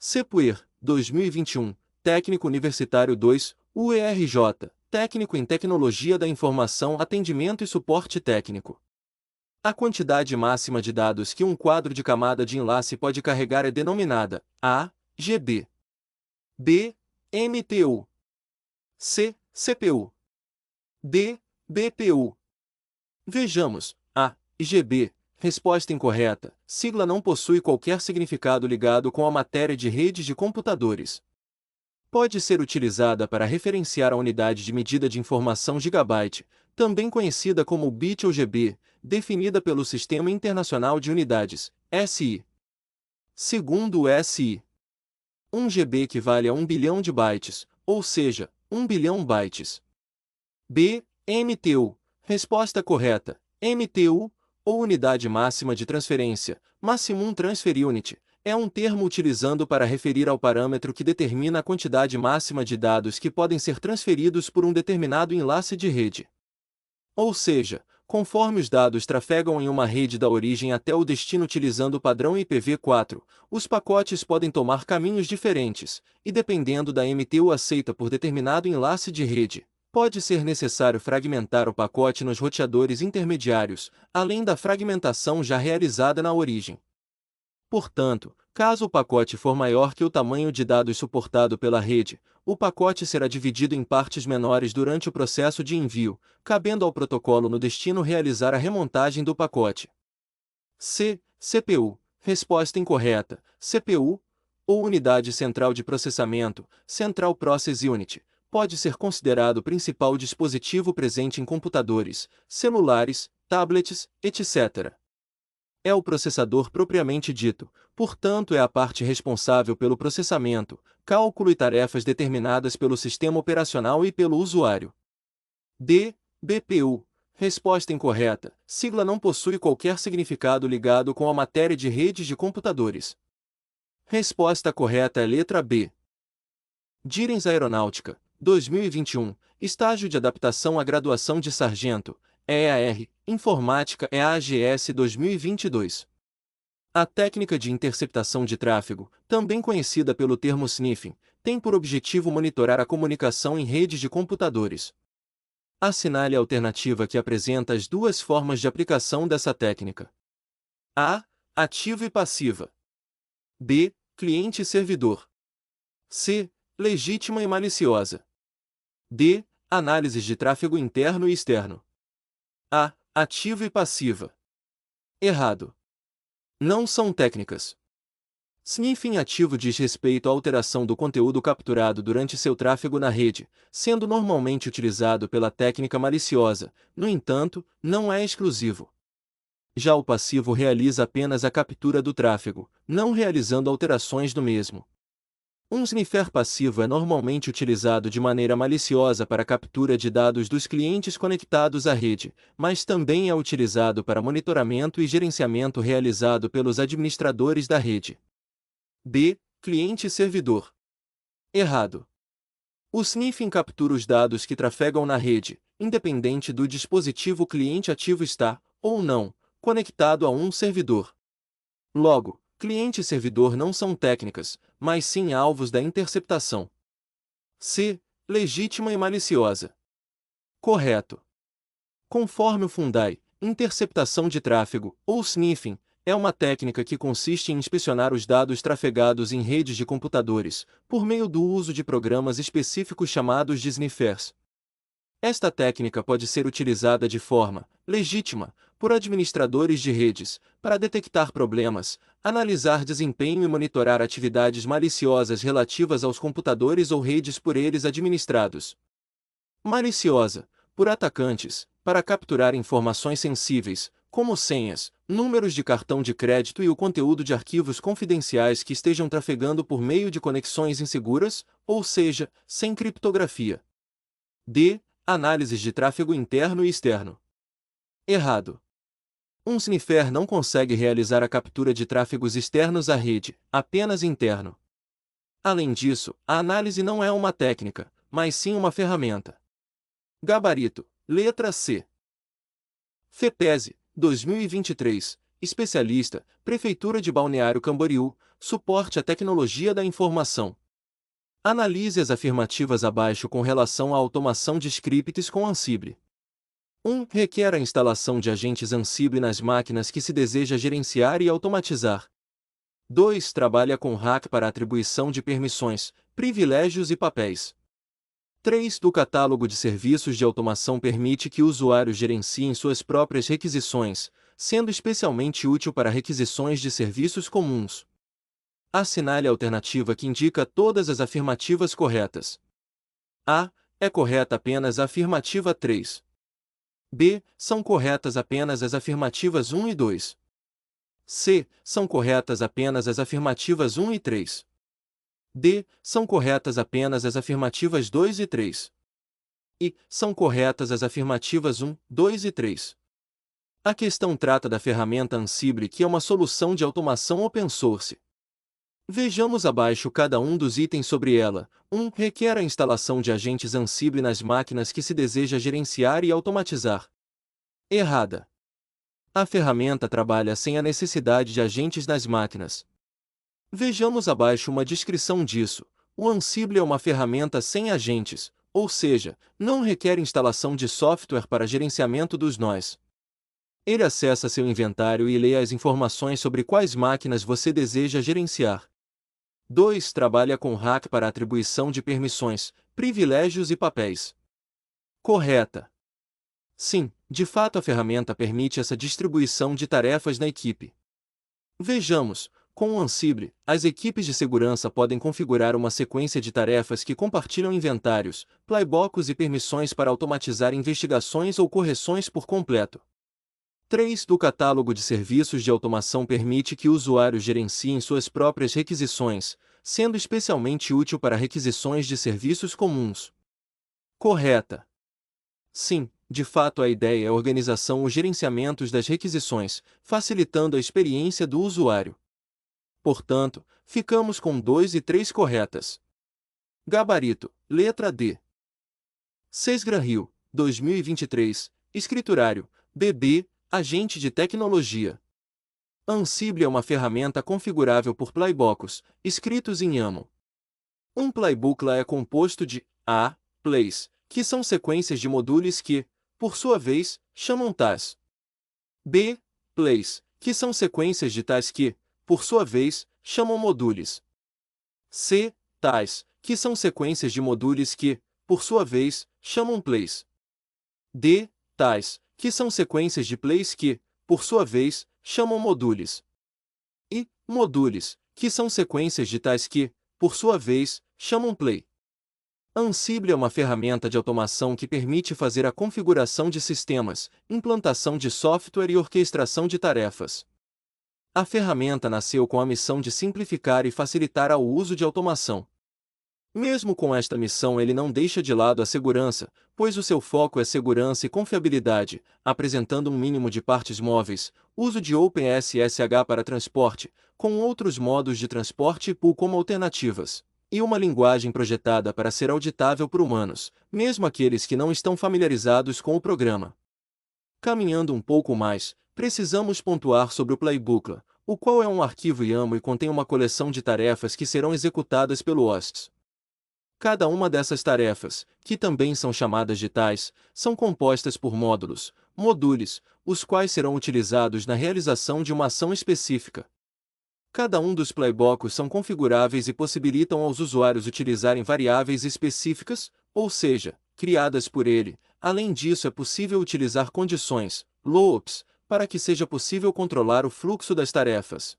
Sepuer, 2021, Técnico Universitário 2, UERJ, Técnico em Tecnologia da Informação, Atendimento e Suporte Técnico. A quantidade máxima de dados que um quadro de camada de enlace pode carregar é denominada A, GB, B, MTU, C, CPU, D, BPU. Vejamos. A, GB. Resposta incorreta. Sigla não possui qualquer significado ligado com a matéria de redes de computadores. Pode ser utilizada para referenciar a unidade de medida de informação gigabyte, também conhecida como bit ou GB, definida pelo Sistema Internacional de Unidades, SI. Segundo o SI, 1 GB equivale a 1 bilhão de bytes, ou seja, 1 bilhão bytes. B, MTU. Resposta correta. MTU, ou Unidade Máxima de Transferência, Maximum Transfer Unit, é um termo utilizado para referir ao parâmetro que determina a quantidade máxima de dados que podem ser transferidos por um determinado enlace de rede. Ou seja, conforme os dados trafegam em uma rede da origem até o destino utilizando o padrão IPv4, os pacotes podem tomar caminhos diferentes, e dependendo da MTU aceita por determinado enlace de rede, pode ser necessário fragmentar o pacote nos roteadores intermediários, além da fragmentação já realizada na origem. Portanto, caso o pacote for maior que o tamanho de dados suportado pela rede, o pacote será dividido em partes menores durante o processo de envio, cabendo ao protocolo no destino realizar a remontagem do pacote. C. CPU. Resposta incorreta. CPU, ou Unidade Central de Processamento, Central Process Unit, pode ser considerado o principal dispositivo presente em computadores, celulares, tablets, etc. É o processador propriamente dito, portanto é a parte responsável pelo processamento, cálculo e tarefas determinadas pelo sistema operacional e pelo usuário. D. BPU. Resposta incorreta. Sigla não possui qualquer significado ligado com a matéria de redes de computadores. Resposta correta é letra B. Direns Aeronáutica, 2021, Estágio de Adaptação à Graduação de Sargento, EAR, Informática EAGS 2022. A técnica de interceptação de tráfego, também conhecida pelo termo sniffing, tem por objetivo monitorar a comunicação em redes de computadores. Assinale a alternativa que apresenta as duas formas de aplicação dessa técnica. A. Ativa e passiva. B. Cliente e servidor. C. Legítima e maliciosa. D. Análises de tráfego interno e externo. A. Ativa e passiva. Errado. Não são técnicas. Sniffing ativo diz respeito à alteração do conteúdo capturado durante seu tráfego na rede, sendo normalmente utilizado pela técnica maliciosa, no entanto, não é exclusivo. Já o passivo realiza apenas a captura do tráfego, não realizando alterações do mesmo. Um sniffer passivo é normalmente utilizado de maneira maliciosa para a captura de dados dos clientes conectados à rede, mas também é utilizado para monitoramento e gerenciamento realizado pelos administradores da rede. B. Cliente e servidor. Errado. O sniffing captura os dados que trafegam na rede, independente do dispositivo cliente ativo estar, ou não, conectado a um servidor. Logo, cliente e servidor não são técnicas, mas sim alvos da interceptação. C. Legítima e maliciosa. Correto. Conforme o Fundai, interceptação de tráfego, ou sniffing, é uma técnica que consiste em inspecionar os dados trafegados em redes de computadores, por meio do uso de programas específicos chamados de sniffers. Esta técnica pode ser utilizada de forma legítima por administradores de redes para detectar problemas, analisar desempenho e monitorar atividades maliciosas relativas aos computadores ou redes por eles administrados. Maliciosa, por atacantes, para capturar informações sensíveis, como senhas, números de cartão de crédito e o conteúdo de arquivos confidenciais que estejam trafegando por meio de conexões inseguras, ou seja, sem criptografia. D. Análises de tráfego interno e externo. Errado. Um sniffer não consegue realizar a captura de tráfegos externos à rede, apenas interno. Além disso, a análise não é uma técnica, mas sim uma ferramenta. Gabarito, letra C. FEPESE, 2023, especialista, Prefeitura de Balneário Camboriú, suporte à tecnologia da informação. Analise as afirmativas abaixo com relação à automação de scripts com Ansible. 1. Requer a instalação de agentes Ansible nas máquinas que se deseja gerenciar e automatizar. 2. Trabalha com hack para atribuição de permissões, privilégios e papéis. 3. Do catálogo de serviços de automação permite que usuários gerenciem suas próprias requisições, sendo especialmente útil para requisições de serviços comuns. Assinale a alternativa que indica todas as afirmativas corretas. A. É correta apenas a afirmativa 3. B. São corretas apenas as afirmativas 1 e 2. C. São corretas apenas as afirmativas 1 e 3. D. São corretas apenas as afirmativas 2 e 3. E. São corretas as afirmativas 1, 2 e 3. A questão trata da ferramenta Ansible, que é uma solução de automação open source. Vejamos abaixo cada um dos itens sobre ela. 1. Requer a instalação de agentes Ansible nas máquinas que se deseja gerenciar e automatizar. Errada. A ferramenta trabalha sem a necessidade de agentes nas máquinas. Vejamos abaixo uma descrição disso. O Ansible é uma ferramenta sem agentes, ou seja, não requer instalação de software para gerenciamento dos nós. Ele acessa seu inventário e lê as informações sobre quais máquinas você deseja gerenciar. 2. Trabalha com hack para atribuição de permissões, privilégios e papéis. Correta. Sim, de fato a ferramenta permite essa distribuição de tarefas na equipe. Vejamos, com o Ansible, as equipes de segurança podem configurar uma sequência de tarefas que compartilham inventários, playbooks e permissões para automatizar investigações ou correções por completo. 3. Do catálogo de serviços de automação permite que usuários gerenciem suas próprias requisições, sendo especialmente útil para requisições de serviços comuns. Correta. Sim, de fato a ideia é a organização ou gerenciamento das requisições, facilitando a experiência do usuário. Portanto, ficamos com 2 e 3 corretas. Gabarito, letra D. Sesgran-Hill, 2023, escriturário, BB, agente de tecnologia. Ansible é uma ferramenta configurável por playbooks, escritos em YAML. Um playbook lá é composto de A. Plays, que são sequências de modulos que, por sua vez, chamam TAs. B. Plays, que são sequências de TAs que, por sua vez, chamam modulos. C. TAs, que são sequências de modulos que, por sua vez, chamam plays. D. TAs, que são sequências de plays que, por sua vez, chamam modulos. E modulos, que são sequências de TAs que, por sua vez, chamam play. Ansible é uma ferramenta de automação que permite fazer a configuração de sistemas, implantação de software e orquestração de tarefas. A ferramenta nasceu com a missão de simplificar e facilitar o uso de automação. Mesmo com esta missão, ele não deixa de lado a segurança, pois o seu foco é segurança e confiabilidade, apresentando um mínimo de partes móveis, uso de OpenSSH para transporte, com outros modos de transporte e pool como alternativas, e uma linguagem projetada para ser auditável por humanos, mesmo aqueles que não estão familiarizados com o programa. Caminhando um pouco mais, precisamos pontuar sobre o Playbookla, o qual é um arquivo YAML e contém uma coleção de tarefas que serão executadas pelo host. Cada uma dessas tarefas, que também são chamadas de TAs, são compostas por módulos, os quais serão utilizados na realização de uma ação específica. Cada um dos playbooks são configuráveis e possibilitam aos usuários utilizarem variáveis específicas, ou seja, criadas por ele. Além disso, é possível utilizar condições, loops, para que seja possível controlar o fluxo das tarefas.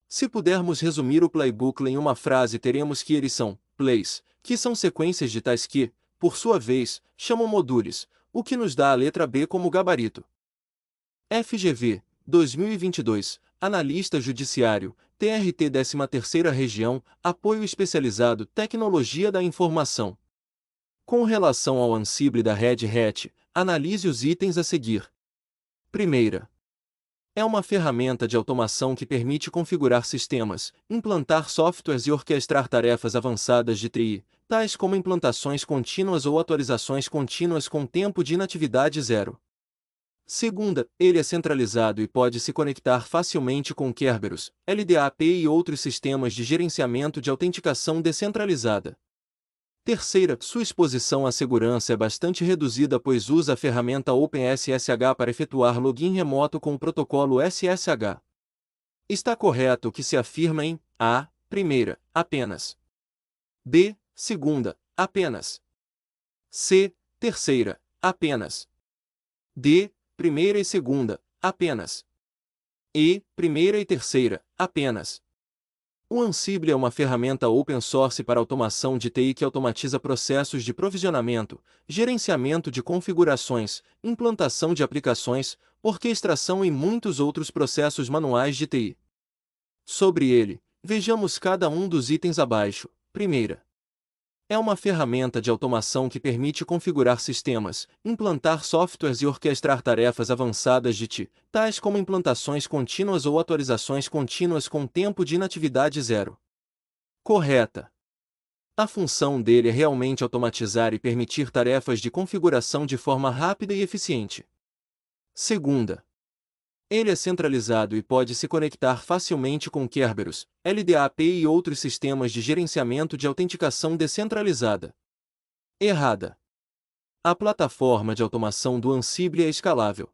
Se pudermos resumir o playbookla em uma frase, teremos que eles são plays, que são sequências de tais que, por sua vez, chamam modulos, o que nos dá a letra B como gabarito. FGV, 2022, Analista Judiciário, TRT 13ª Região, Apoio Especializado Tecnologia da Informação. Com relação ao Ansible da Red Hat, analise os itens a seguir. Primeira. É uma ferramenta de automação que permite configurar sistemas, implantar softwares e orquestrar tarefas avançadas de TI, tais como implantações contínuas ou atualizações contínuas com tempo de inatividade zero. Segunda, ele é centralizado e pode se conectar facilmente com Kerberos, LDAP e outros sistemas de gerenciamento de autenticação descentralizada. Terceira, sua exposição à segurança é bastante reduzida pois usa a ferramenta OpenSSH para efetuar login remoto com o protocolo SSH. Está correto o que se afirma em A. Primeira, apenas. B. Segunda, apenas. C. Terceira, apenas. D. Primeira e segunda, apenas. E. Primeira e terceira, apenas. O Ansible é uma ferramenta open source para automação de TI que automatiza processos de provisionamento, gerenciamento de configurações, implantação de aplicações, orquestração e muitos outros processos manuais de TI. Sobre ele, vejamos cada um dos itens abaixo. Primeira, é uma ferramenta de automação que permite configurar sistemas, implantar softwares e orquestrar tarefas avançadas de TI, tais como implantações contínuas ou atualizações contínuas com tempo de inatividade zero. Correta. A função dele é realmente automatizar e permitir tarefas de configuração de forma rápida e eficiente. Segunda, ele é centralizado e pode se conectar facilmente com Kerberos, LDAP e outros sistemas de gerenciamento de autenticação descentralizada. Errada. A plataforma de automação do Ansible é escalável.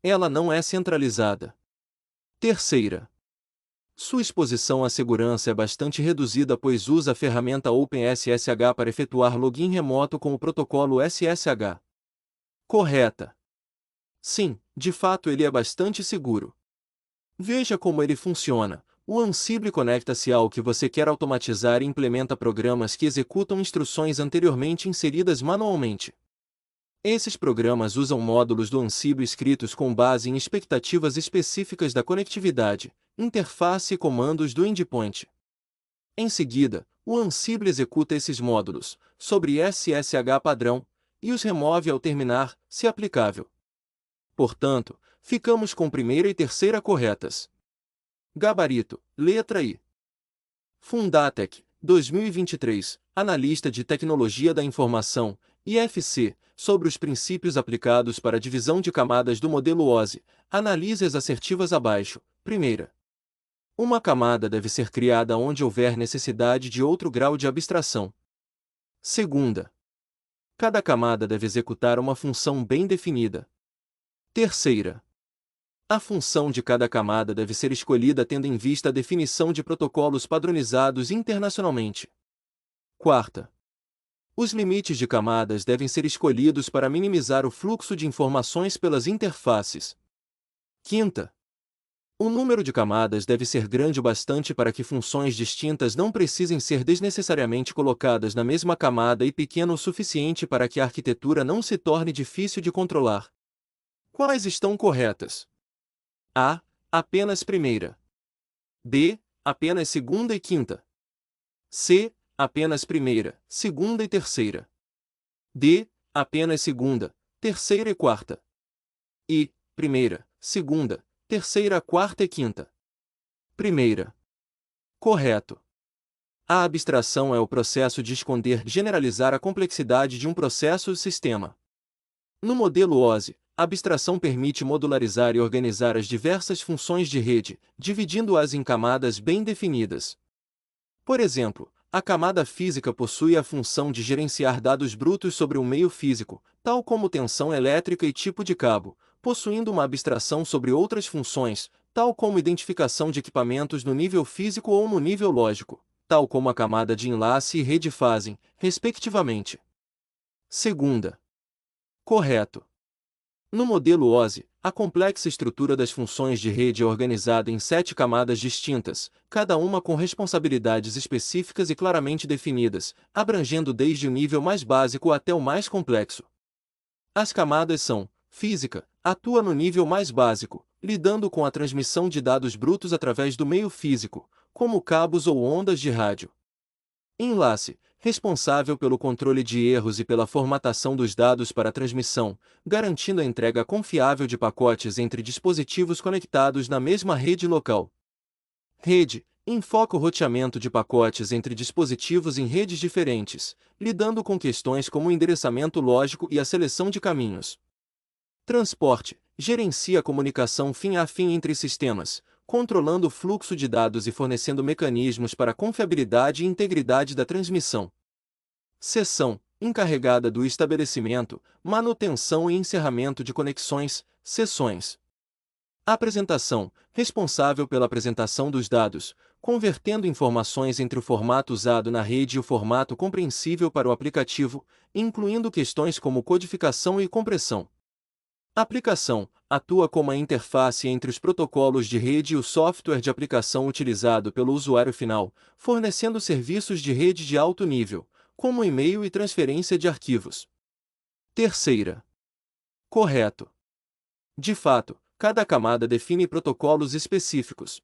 Ela não é centralizada. Terceira, sua exposição à segurança é bastante reduzida pois usa a ferramenta OpenSSH para efetuar login remoto com o protocolo SSH. Correta. Sim, de fato ele é bastante seguro. Veja como ele funciona. O Ansible conecta-se ao que você quer automatizar e implementa programas que executam instruções anteriormente inseridas manualmente. Esses programas usam módulos do Ansible escritos com base em expectativas específicas da conectividade, interface e comandos do endpoint. Em seguida, o Ansible executa esses módulos, sobre SSH padrão, e os remove ao terminar, se aplicável. Portanto, ficamos com primeira e terceira corretas. Gabarito, letra I. Fundatec, 2023, Analista de Tecnologia da Informação, IFC, sobre os princípios aplicados para a divisão de camadas do modelo OSI, analise as assertivas abaixo. Primeira, uma camada deve ser criada onde houver necessidade de outro grau de abstração. Segunda, cada camada deve executar uma função bem definida. Terceira, a função de cada camada deve ser escolhida tendo em vista a definição de protocolos padronizados internacionalmente. Quarta, os limites de camadas devem ser escolhidos para minimizar o fluxo de informações pelas interfaces. Quinta, o número de camadas deve ser grande o bastante para que funções distintas não precisem ser desnecessariamente colocadas na mesma camada e pequeno o suficiente para que a arquitetura não se torne difícil de controlar. Quais estão corretas? A. Apenas primeira. B. Apenas segunda e quinta. C. Apenas primeira, segunda e terceira. D. Apenas segunda, terceira e quarta. E. Primeira, segunda, terceira, quarta e quinta. Primeira. Correto. A abstração é o processo de esconder, generalizar a complexidade de um processo ou sistema. No modelo OSI, a abstração permite modularizar e organizar as diversas funções de rede, dividindo-as em camadas bem definidas. Por exemplo, a camada física possui a função de gerenciar dados brutos sobre um meio físico, tal como tensão elétrica e tipo de cabo, possuindo uma abstração sobre outras funções, tal como identificação de equipamentos no nível físico ou no nível lógico, tal como a camada de enlace e rede fazem, respectivamente. Segunda. Correto. No modelo OSI, a complexa estrutura das funções de rede é organizada em 7 camadas distintas, cada uma com responsabilidades específicas e claramente definidas, abrangendo desde o nível mais básico até o mais complexo. As camadas são: física, atua no nível mais básico, lidando com a transmissão de dados brutos através do meio físico, como cabos ou ondas de rádio. Enlace, responsável pelo controle de erros e pela formatação dos dados para a transmissão, garantindo a entrega confiável de pacotes entre dispositivos conectados na mesma rede local. Rede, enfoca o roteamento de pacotes entre dispositivos em redes diferentes, lidando com questões como o endereçamento lógico e a seleção de caminhos. transporte, gerencia a comunicação fim a fim entre sistemas, controlando o fluxo de dados e fornecendo mecanismos para a confiabilidade e integridade da transmissão. Seção, encarregada do estabelecimento, manutenção e encerramento de conexões, seções. Apresentação, responsável pela apresentação dos dados, convertendo informações entre o formato usado na rede e o formato compreensível para o aplicativo, incluindo questões como codificação e compressão. Aplicação, atua como a interface entre os protocolos de rede e o software de aplicação utilizado pelo usuário final, fornecendo serviços de rede de alto nível, como e-mail e transferência de arquivos. Terceira. Correto. De fato, cada camada define protocolos específicos.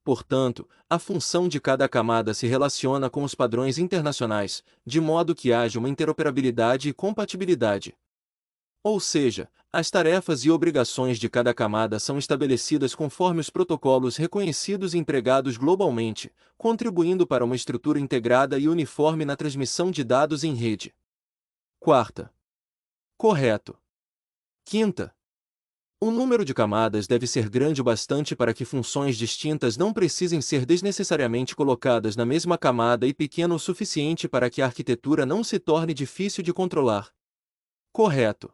Portanto, a função de cada camada se relaciona com os padrões internacionais, de modo que haja uma interoperabilidade e compatibilidade. Ou seja, as tarefas e obrigações de cada camada são estabelecidas conforme os protocolos reconhecidos e empregados globalmente, contribuindo para uma estrutura integrada e uniforme na transmissão de dados em rede. Quarta. Correto. Quinta. O número de camadas deve ser grande o bastante para que funções distintas não precisem ser desnecessariamente colocadas na mesma camada e pequeno o suficiente para que a arquitetura não se torne difícil de controlar. Correto.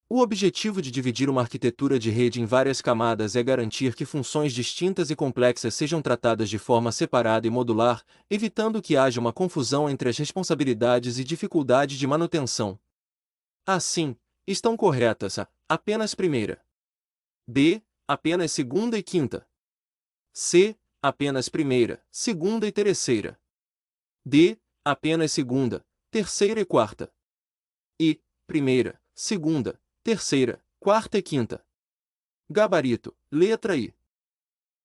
O objetivo de dividir uma arquitetura de rede em várias camadas é garantir que funções distintas e complexas sejam tratadas de forma separada e modular, evitando que haja uma confusão entre as responsabilidades e dificuldade de manutenção. Assim, estão corretas a apenas primeira, b apenas segunda e quinta, c apenas primeira, segunda e terceira, d apenas segunda, terceira e quarta, e primeira, segunda, terceira, quarta e quinta. Gabarito, letra I.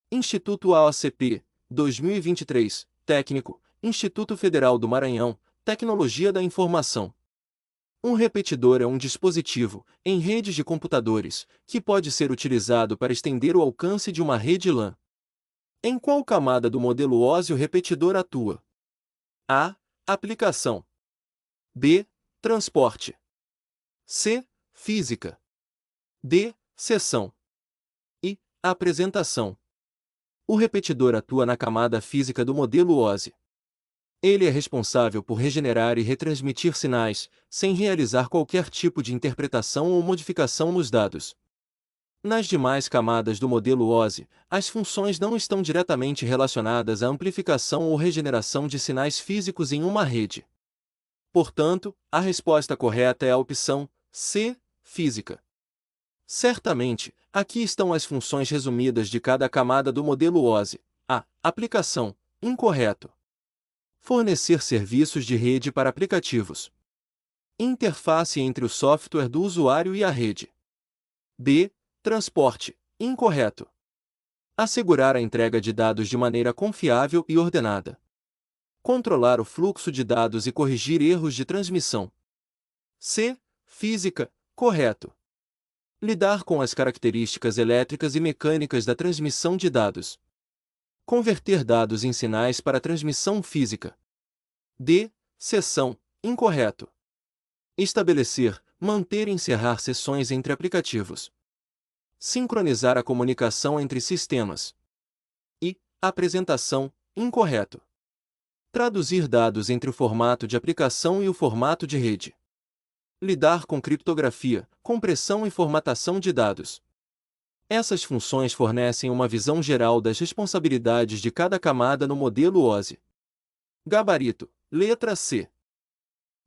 Instituto AOCP, 2023, técnico, Instituto Federal do Maranhão, Tecnologia da Informação. Um repetidor é um dispositivo, em redes de computadores, que pode ser utilizado para estender o alcance de uma rede LAN. Em qual camada do modelo OSI o repetidor atua? A. Aplicação. B. Transporte. C. Física. D. Seção. E. Apresentação. O repetidor atua na camada física do modelo OSI. Ele é responsável por regenerar e retransmitir sinais, sem realizar qualquer tipo de interpretação ou modificação nos dados. Nas demais camadas do modelo OSI, as funções não estão diretamente relacionadas à amplificação ou regeneração de sinais físicos em uma rede. Portanto, a resposta correta é a opção C, física. Certamente, aqui estão as funções resumidas de cada camada do modelo OSI. A. Aplicação. Incorreto. Fornecer serviços de rede para aplicativos. Interface entre o software do usuário e a rede. B. Transporte. Incorreto. Assegurar a entrega de dados de maneira confiável e ordenada. Controlar o fluxo de dados e corrigir erros de transmissão. C. Física. Correto. Lidar com as características elétricas e mecânicas da transmissão de dados. Converter dados em sinais para transmissão física. D. Seção. Incorreto. Estabelecer, manter e encerrar sessões entre aplicativos. Sincronizar a comunicação entre sistemas. E. Apresentação. Incorreto. Traduzir dados entre o formato de aplicação e o formato de rede. Lidar com criptografia, compressão e formatação de dados. Essas funções fornecem uma visão geral das responsabilidades de cada camada no modelo OSI. Gabarito, letra C.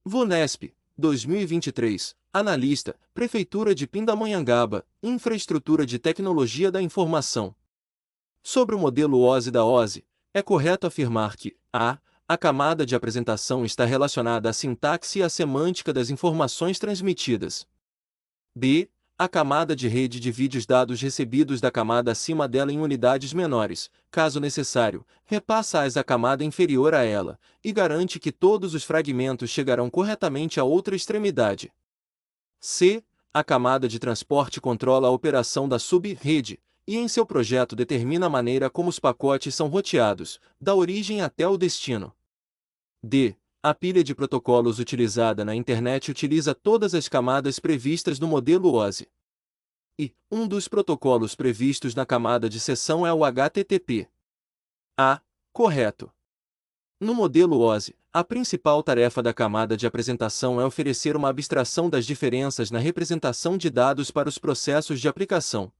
VUNESP, 2023, analista, Prefeitura de Pindamonhangaba, Infraestrutura de Tecnologia da Informação. Sobre o modelo OSI da OSI, é correto afirmar que a camada de apresentação está relacionada à sintaxe e à semântica das informações transmitidas. B. A camada de rede divide os dados recebidos da camada acima dela em unidades menores, caso necessário, repassa-as à camada inferior a ela, e garante que todos os fragmentos chegarão corretamente à outra extremidade. C. A camada de transporte controla a operação da sub-rede, e em seu projeto determina a maneira como os pacotes são roteados, da origem até o destino. D. A pilha de protocolos utilizada na internet utiliza todas as camadas previstas no modelo OSI. e um dos protocolos previstos na camada de sessão é o HTTP. A. Correto. No modelo OSI, a principal tarefa da camada de apresentação é oferecer uma abstração das diferenças na representação de dados para os processos de aplicação.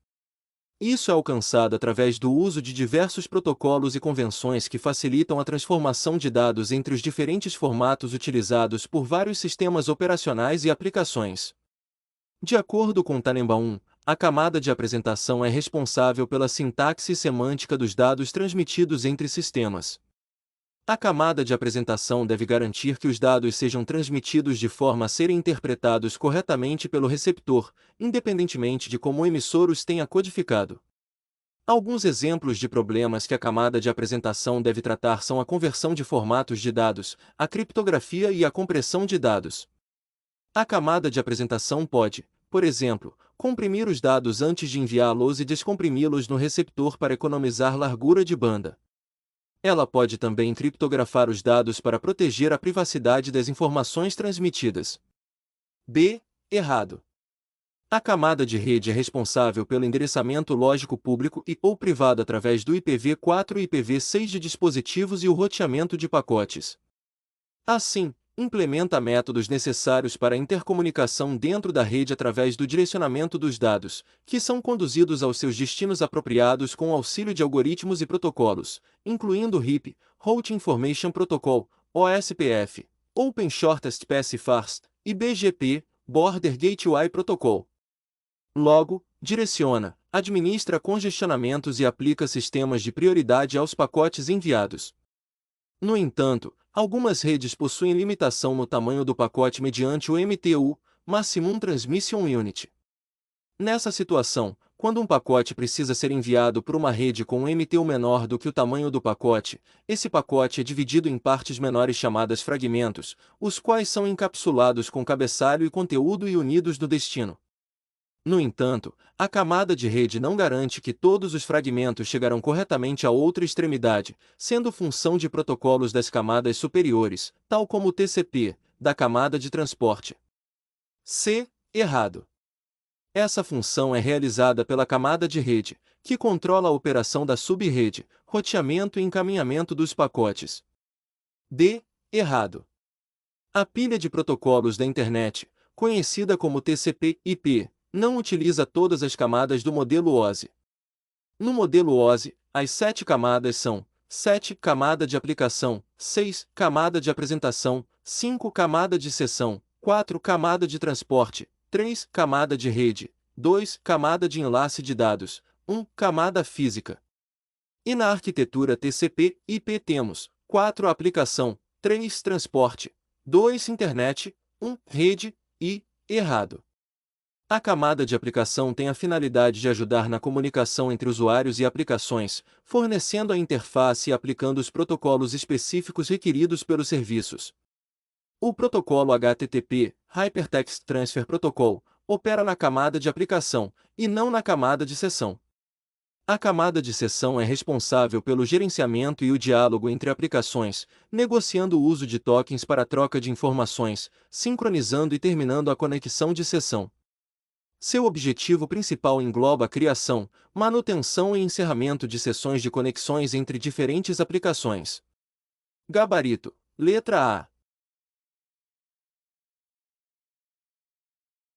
Isso é alcançado através do uso de diversos protocolos e convenções que facilitam a transformação de dados entre os diferentes formatos utilizados por vários sistemas operacionais e aplicações. De acordo com Tannenbaum, a camada de apresentação é responsável pela sintaxe semântica dos dados transmitidos entre sistemas. A camada de apresentação deve garantir que os dados sejam transmitidos de forma a serem interpretados corretamente pelo receptor, independentemente de como o emissor os tenha codificado. Alguns exemplos de problemas que a camada de apresentação deve tratar são a conversão de formatos de dados, a criptografia e a compressão de dados. A camada de apresentação pode, por exemplo, comprimir os dados antes de enviá-los e descomprimi-los no receptor para economizar largura de banda. Ela pode também criptografar os dados para proteger a privacidade das informações transmitidas. B. Errado. A camada de rede é responsável pelo endereçamento lógico público e/ou privado através do IPv4 e IPv6 de dispositivos e o roteamento de pacotes. Assim, implementa métodos necessários para a intercomunicação dentro da rede através do direcionamento dos dados, que são conduzidos aos seus destinos apropriados com o auxílio de algoritmos e protocolos, incluindo RIP, Route Information Protocol, OSPF, Open Shortest Path First, e BGP, Border Gateway Protocol. Logo, direciona, administra congestionamentos e aplica sistemas de prioridade aos pacotes enviados. No entanto, algumas redes possuem limitação no tamanho do pacote mediante o MTU, Maximum Transmission Unit. Nessa situação, quando um pacote precisa ser enviado por uma rede com um MTU menor do que o tamanho do pacote, esse pacote é dividido em partes menores chamadas fragmentos, os quais são encapsulados com cabeçalho e conteúdo e unidos no destino. No entanto, a camada de rede não garante que todos os fragmentos chegarão corretamente à outra extremidade, sendo função de protocolos das camadas superiores, tal como o TCP, da camada de transporte. C. Errado. Essa função é realizada pela camada de rede, que controla a operação da subrede, roteamento e encaminhamento dos pacotes. D. Errado. A pilha de protocolos da Internet, conhecida como TCP/IP, não utiliza todas as camadas do modelo OSI. No modelo OSI, as 7 camadas são 7 camada de aplicação, 6 camada de apresentação, 5 camada de sessão, 4 camada de transporte, 3 camada de rede, 2 camada de enlace de dados, 1 camada física. E na arquitetura TCP/IP temos 4 aplicação, 3 transporte, 2 internet, 1 rede e errado. A camada de aplicação tem a finalidade de ajudar na comunicação entre usuários e aplicações, fornecendo a interface e aplicando os protocolos específicos requeridos pelos serviços. O protocolo HTTP, Hypertext Transfer Protocol, opera na camada de aplicação, e não na camada de sessão. A camada de sessão é responsável pelo gerenciamento e o diálogo entre aplicações, negociando o uso de tokens para a troca de informações, sincronizando e terminando a conexão de sessão. Seu objetivo principal engloba a criação, manutenção e encerramento de sessões de conexões entre diferentes aplicações. Gabarito. Letra A.